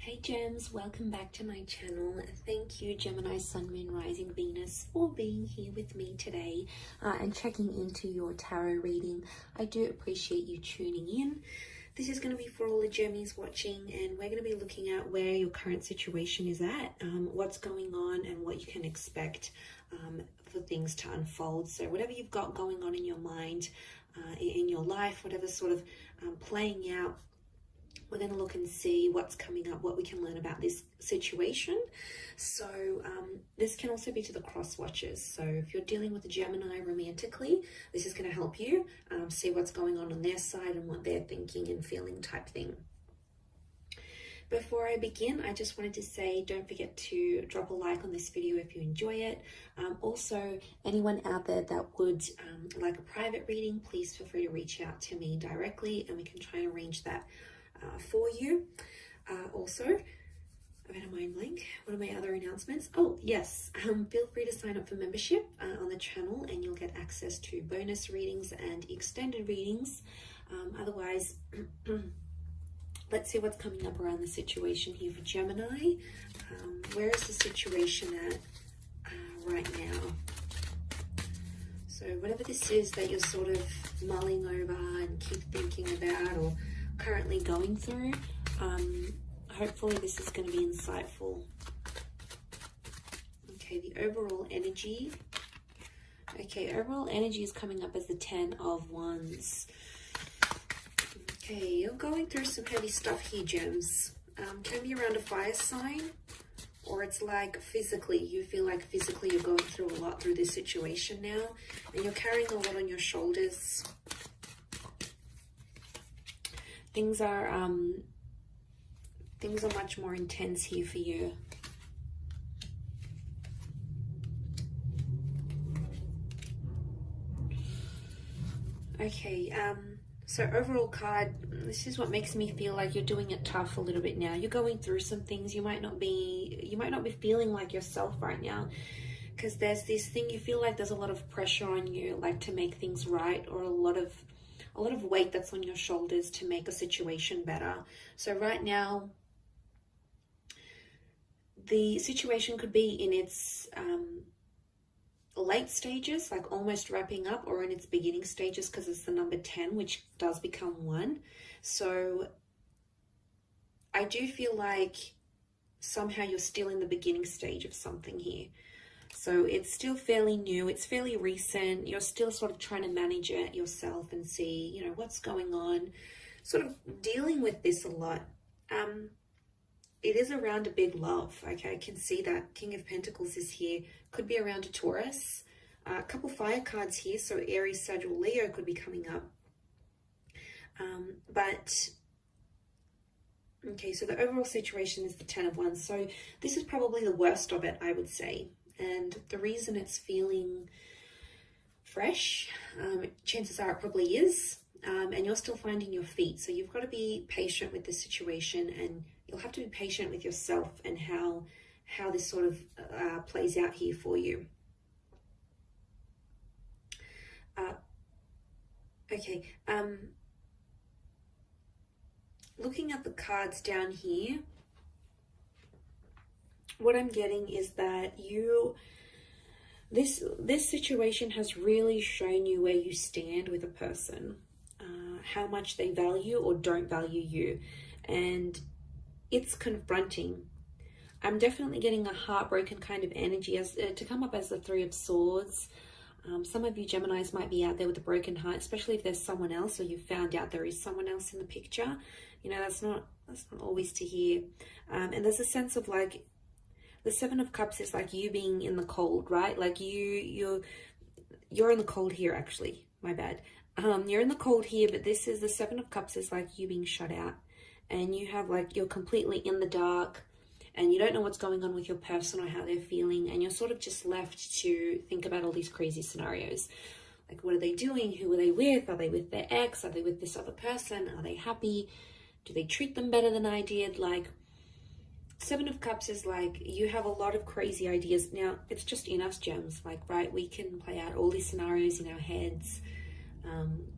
Hey Gems, welcome back to my channel. Thank you Gemini, Sun, Moon, Rising, Venus for being here with me today and checking into your tarot reading. I do appreciate you tuning in. This is going to be for all the Gemmies watching, and we're going to be looking at where your current situation is at, what's going on and what you can expect for things to unfold. So whatever you've got going on in your mind, in your life, whatever's sort of playing out, we're going to look and see what's coming up, what we can learn about this situation. So this can also be to the cross watchers. So if you're dealing with a Gemini romantically, this is going to help you see what's going on their side and what they're thinking and feeling type thing. Before I begin, I just wanted to say, don't forget to drop a like on this video if you enjoy it. Also, anyone out there that would like a private reading, please feel free to reach out to me directly and we can try and arrange that for you. Also, I've had a mind blank. What are my other announcements? Oh yes, feel free to sign up for membership on the channel and you'll get access to bonus readings and extended readings. Otherwise, let's see what's coming up around the situation here for Gemini. Where is the situation at right now? So whatever this is that you're sort of mulling over and keep thinking about or currently going through, hopefully this is going to be insightful. Okay, the overall energy. Okay, overall energy is coming up as the 10 of Wands. Okay, you're going through some heavy stuff here, Gems. Can be around a fire sign, or it's like physically, you feel like physically you're going through a lot through this situation now, and you're carrying a lot on your shoulders. Things are much more intense here for you. Okay, so overall card, this is what makes me feel like you're doing it tough a little bit now. You're going through some things. You might not be feeling like yourself right now, because there's this thing, you feel like there's a lot of pressure on you, like to make things right, or a lot of weight that's on your shoulders to make a situation better. So right now, the situation could be in its late stages, like almost wrapping up, or in its beginning stages, because it's the number 10, which does become 1. So I do feel like somehow you're still in the beginning stage of something here. So it's still fairly new, it's fairly recent, you're still sort of trying to manage it yourself and see, you know, what's going on, sort of dealing with this a lot. It is around a big love, okay? I can see that King of Pentacles is here, could be around a Taurus, a couple fire cards here, so Aries, Sag, Leo could be coming up. Okay, so the overall situation is the 10 of Wands, so this is probably the worst of it, I would say. And the reason it's feeling fresh, chances are it probably is, and you're still finding your feet. So you've got to be patient with the situation, and you'll have to be patient with yourself and how this sort of plays out here for you. Okay, looking at the cards down here, what I'm getting is that this situation has really shown you where you stand with a person, how much they value or don't value you, and it's confronting. I'm definitely getting a heartbroken kind of energy as to come up as the 3 of Swords. Some of you Geminis might be out there with a broken heart, especially if there's someone else, or you found out there is someone else in the picture. You know, that's not always to hear. And there's a sense of like, the 7 of Cups is like you being in the cold, right? Like you're in the cold here, actually. My bad. You're in the cold here, but this is the 7 of Cups is like you being shut out, and you have like, you're completely in the dark, and you don't know what's going on with your person or how they're feeling, and you're sort of just left to think about all these crazy scenarios. Like, what are they doing? Who are they with? Are they with their ex? Are they with this other person? Are they happy? Do they treat them better than I did? Like, 7 of Cups is like, you have a lot of crazy ideas. Now, it's just in us, Gems, like, right? We can play out all these scenarios in our heads.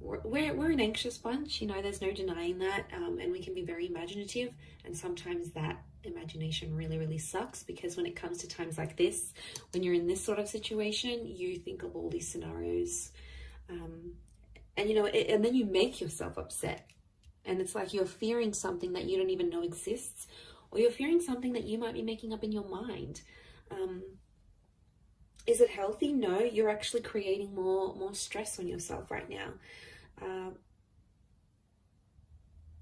We're an anxious bunch, you know, there's no denying that, and we can be very imaginative, and sometimes that imagination really, really sucks, because when it comes to times like this, when you're in this sort of situation, you think of all these scenarios, and you know, and then you make yourself upset, and it's like you're fearing something that you don't even know exists, or you're fearing something that you might be making up in your mind. Is it healthy? No, you're actually creating more stress on yourself right now.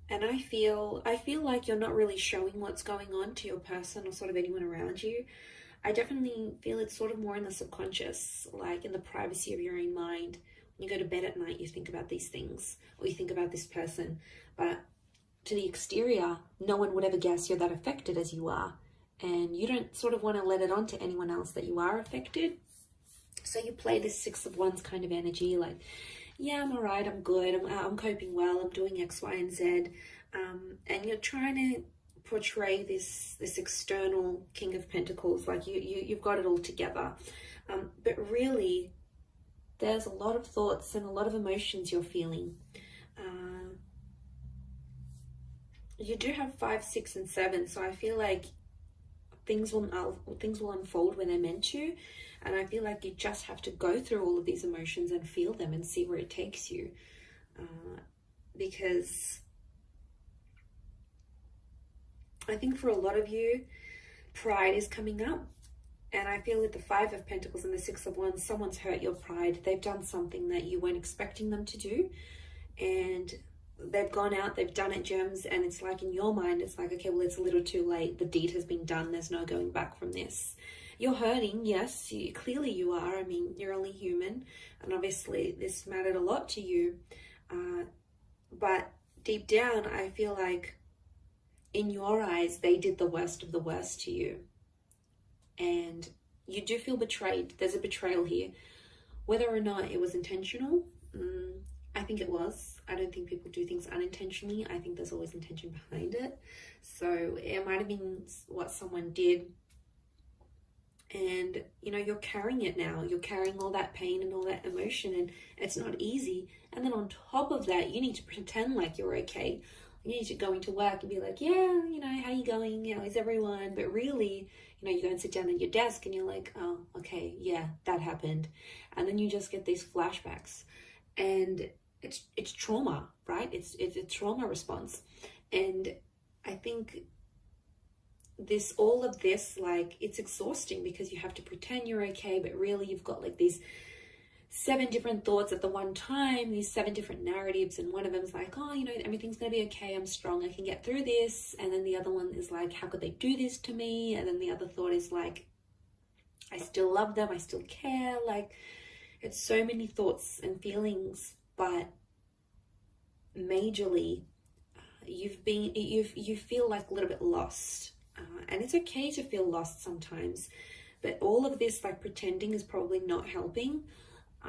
And I feel like you're not really showing what's going on to your person or sort of anyone around you. I definitely feel it's sort of more in the subconscious, like in the privacy of your own mind. When you go to bed at night, you think about these things, or you think about this person. But to the exterior, no one would ever guess you're that affected as you are. And you don't sort of want to let it on to anyone else that you are affected. So you play this Six of Wands kind of energy, like, yeah, I'm all right, I'm good, I'm coping well, I'm doing X, Y, and Z. And you're trying to portray this external King of Pentacles, like you've got it all together. But really, there's a lot of thoughts and a lot of emotions you're feeling. You do have 5, 6, and 7, so I feel like things will unfold when they're meant to, and I feel like you just have to go through all of these emotions and feel them and see where it takes you, because I think for a lot of you, pride is coming up, and I feel with the 5 of Pentacles and the 6 of Wands, someone's hurt your pride. They've done something that you weren't expecting them to do, and they've gone out, they've done it, Gems, and it's like in your mind, it's like, okay, well, it's a little too late. The deed has been done. There's no going back from this. You're hurting, yes, clearly you are. I mean, you're only human, and obviously this mattered a lot to you. But deep down, I feel like in your eyes, they did the worst of the worst to you. And you do feel betrayed. There's a betrayal here. Whether or not it was intentional, I think it was. I don't think people do things unintentionally. I think there's always intention behind it. So it might have been what someone did. And, you know, you're carrying it now. You're carrying all that pain and all that emotion, and it's not easy. And then on top of that, you need to pretend like you're okay. You need to go into work and be like, yeah, you know, how you going? How is everyone? But really, you know, you go and sit down at your desk and you're like, oh, okay, yeah, that happened. And then you just get these flashbacks. And it's trauma, right? It's a trauma response. And I think all of this, like, it's exhausting because you have to pretend you're okay, but really you've got like these 7 different thoughts at the one time, these 7 different narratives, and one of them is like, oh, you know, everything's gonna be okay, I'm strong, I can get through this. And then the other one is like, how could they do this to me? And then the other thought is like, I still love them, I still care. Like, it's so many thoughts and feelings, but majorly you feel like a little bit lost, and it's okay to feel lost sometimes, but all of this like pretending is probably not helping.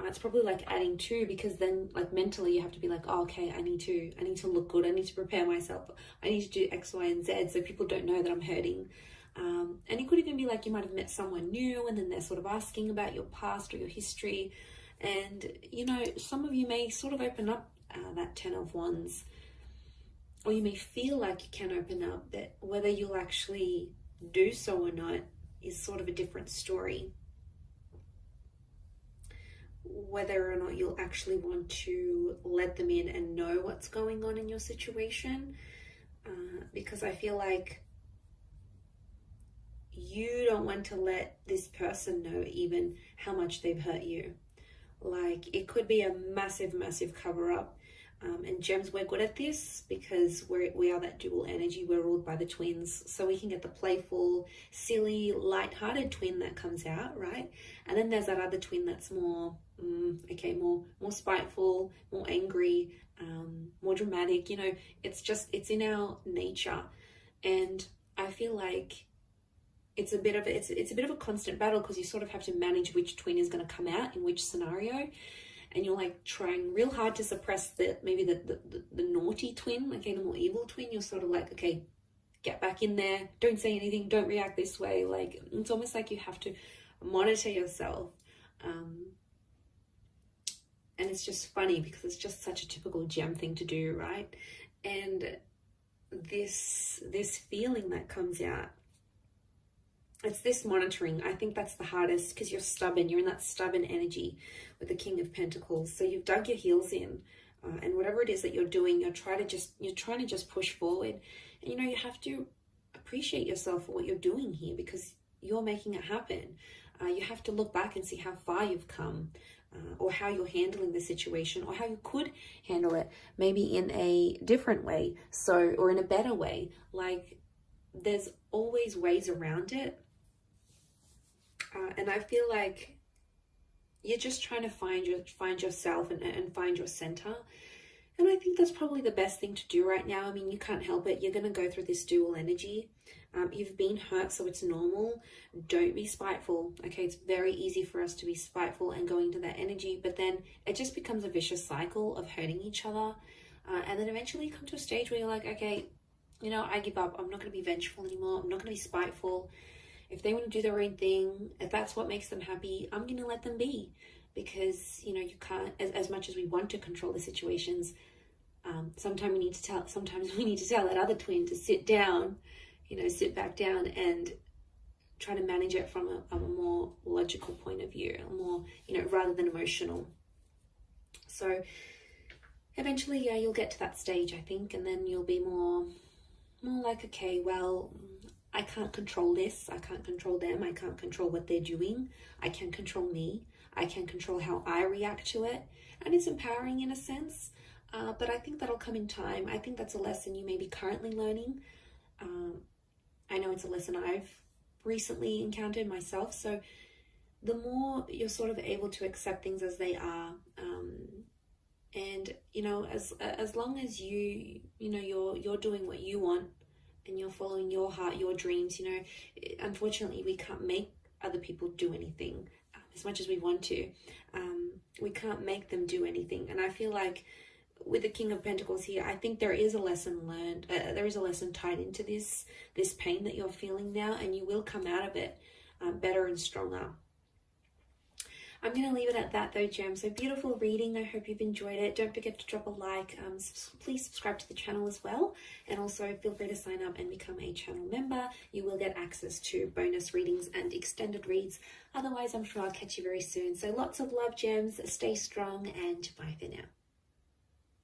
It's probably like adding to, because then like mentally you have to be like, oh, okay, I need to look good, I need to prepare myself, I need to do X, Y, and Z so people don't know that I'm hurting. And it could even be like you might have met someone new and then they're sort of asking about your past or your history, and you know, some of you may sort of open up that 10 of Wands, or you may feel like you can open up, that whether you'll actually do so or not is sort of a different story. Whether or not you'll actually want to let them in and know what's going on in your situation, because I feel like you don't want to let this person know even how much they've hurt you. Like, it could be a massive, massive cover-up. And Gems, we're good at this because we are that dual energy. We're ruled by the twins. So we can get the playful, silly, light-hearted twin that comes out, right? And then there's that other twin that's more, more spiteful, more angry, more dramatic. You know, it's in our nature. And I feel like it's a bit of a constant battle, because you sort of have to manage which twin is going to come out in which scenario. And you're like trying real hard to suppress the naughty twin, okay, the more evil twin. You're sort of like, okay, get back in there, don't say anything, don't react this way. Like, it's almost like you have to monitor yourself. And it's just funny because it's just such a typical gem thing to do, right? And this feeling that comes out, it's this monitoring. I think that's the hardest because you're stubborn. You're in that stubborn energy with the King of Pentacles. So you've dug your heels in, and whatever it is that you're doing, you're trying to just push forward. And you know, you have to appreciate yourself for what you're doing here because you're making it happen. You have to look back and see how far you've come, or how you're handling the situation, or how you could handle it maybe in a different way, or in a better way. Like, there's always ways around it. And I feel like you're just trying to find yourself and find your center. And I think that's probably the best thing to do right now. I mean, you can't help it. You're going to go through this dual energy. You've been hurt, so it's normal. Don't be spiteful. Okay, it's very easy for us to be spiteful and go into that energy, but then it just becomes a vicious cycle of hurting each other. And then eventually you come to a stage where you're like, okay, you know, I give up. I'm not going to be vengeful anymore. I'm not going to be spiteful. If they want to do their own thing, if that's what makes them happy, I'm going to let them be. Because, you know, you can't, as much as we want to control the situations, sometimes we need to tell that other twin to sit down, you know, sit back down and try to manage it from a more logical point of view, a more, you know, rather than emotional. So eventually, yeah, you'll get to that stage, I think, and then you'll be more like, okay, well, I can't control this. I can't control them. I can't control what they're doing. I can control me. I can control how I react to it. And it's empowering in a sense, but I think that'll come in time. I think that's a lesson you may be currently learning. I know it's a lesson I've recently encountered myself. So the more you're sort of able to accept things as they are, and, you know, as long as you're doing what you want and you're following your heart, your dreams, you know, unfortunately we can't make other people do anything. As much as we want to, we can't make them do anything. And I feel like with the King of Pentacles here, I think there is a lesson learned. There is a lesson tied into this pain that you're feeling now, and you will come out of it better and stronger. I'm going to leave it at that though, Gem. So beautiful reading. I hope you've enjoyed it. Don't forget to drop a like. Please subscribe to the channel as well. And also feel free to sign up and become a channel member. You will get access to bonus readings and extended reads. Otherwise, I'm sure I'll catch you very soon. So lots of love, Gems. Stay strong and bye for now.